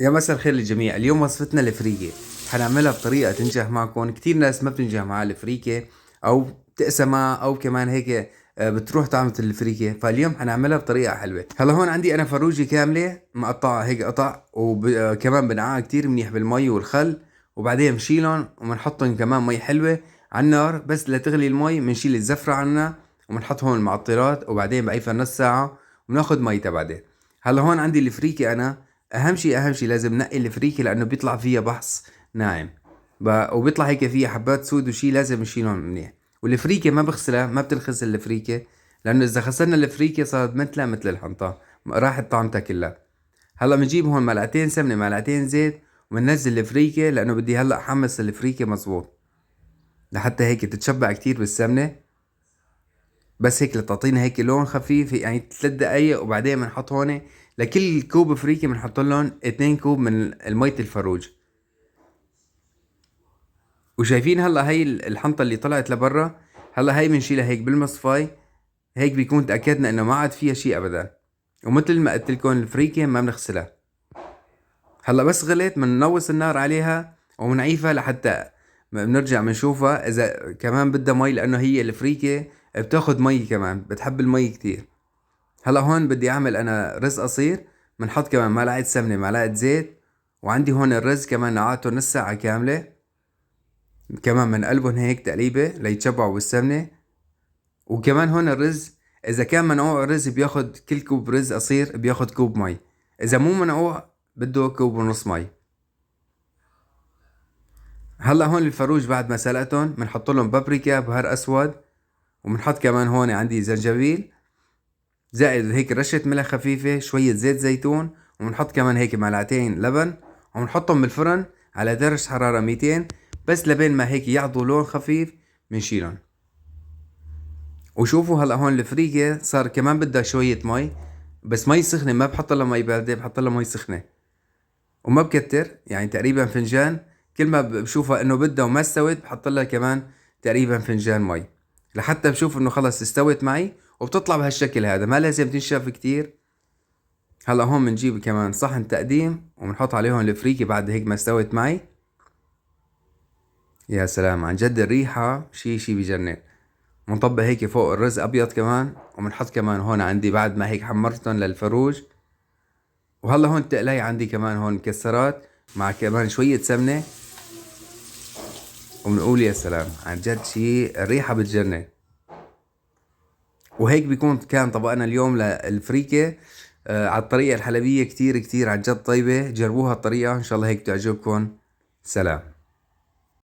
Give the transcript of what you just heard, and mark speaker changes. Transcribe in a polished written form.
Speaker 1: يا مساء الخير للجميع. اليوم وصفتنا الفريكة حنعملها بطريقة تنجح معكم. كتير ناس ما بتنجح معها الفريكة أو بتقسى معها أو كمان هيك بتروح طعمة الفريكة. فاليوم حنعملها بطريقة حلوة. هلا هون عندي أنا فروجي كاملة مقطعة هيك قطع، وكمان بنعاها كتير منيح بالمي والخل، وبعدين بنشيلهم وبنحطهم كمان مي حلوة على النار. بس لتغلي المي بنشيل الزفرة عنا وبنحط هون المعطرات، وبعدين بعيفها نص ساعة وبناخد ميتها بعدين. هلا هون عندي الفريكة أنا. اهم شي لازم نقي الفريكة لانه بيطلع فيها بحص ناعم، وبيطلع هيك فيها حبات سود وشي لازم نشيلهم منيح. والفريكة ما بغسلها، ما بتنغسل الفريكة، لانه اذا غسلنا الفريكة صارت مثلها مثل الحنطة، راحت طعمتها كلها. هلا بنجيب هون معلقتين سمنة معلقتين زيت وبننزل الفريكة، لانه بدي هلا احمص الفريكة مزبوط لحتى هيك تتشبع كتير بالسمنة. بس هيك لتعطينا هيك لون خفيف، يعني 3 دقايق. وبعدين بنحط هون لكل كوب فريكة بنحط لهم 2 كوب من المية الفروج. وشايفين هلا هي الحنطة اللي طلعت لبرا، هلا هي بنشيلها هيك بالمصفاي. هيك بيكون تأكدنا انه ما عاد فيها شي ابدا. ومثل ما قلت لكم الفريكة ما بنغسلها. هلا بس غليت بننوص النار عليها وبنعيفها لحتى بنرجع بنشوفها اذا كمان بدها مي، لانه هي الفريكة بتاخد مي، كمان بتحب المي كتير. هلا هون بدي اعمل انا رز قصير. بنحط كمان معلقة سمنة معلقة زيت، وعندي هون الرز كمان نقعته نص ساعة كاملة. كمان بنقلبهم هيك تقليبة ليتشبعوا بالسمنة. وكمان هون الرز اذا كان منقوع الرز بياخد كل كوب رز قصير بياخد كوب مي، اذا مو منقوع بده كوب ونص مي. هلا هون الفروج بعد ما سلقتهم بنحط لهم بابريكا بهار اسود، وبنحط كمان هون عندي زنجبيل، زائد هيك رشة ملح خفيفة، شوية زيت زيتون، وبنحط كمان هيك معلقتين لبن، وبنحطهم بالفرن على درجة حرارة 200 بس لبين ما هيك يعطوا لون خفيف بنشيلهم. وشوفوا هلا هون الفريكة صار كمان بدها شوية مي، بس مي سخنة، ما بحط لها مي باردة، بحط لها مي سخنة وما بكتر، يعني تقريبا فنجان. كل ما بشوفها انه بدها وما استوت بحط لها كمان تقريبا فنجان مي، لحتى بشوف انه خلص استوت معي. وبتطلع بهالشكل هذا، ما لازم تنشف كتير. هلا هون بنجيب كمان صحن تقديم وبنحط عليهم الفريكة بعد هيك ما استوت معي. يا سلام، عن جد الريحة شي بجنن. بنطبق هيك فوق الرز ابيض كمان، وبنحط كمان هون عندي بعد ما هيك حمرتهم للفروج. وهلا هون التقلاية عندي كمان هون مكسرات مع كمان شوية سمنة. وبنقول يا سلام، عن جد شي الريحة بتجنن. وهيك بيكون كان طبقنا اليوم للفريكة على الطريقة الحلبية، كتير عن جد طيبة. جربوها الطريقة ان شاء الله هيك تعجبكم. سلام.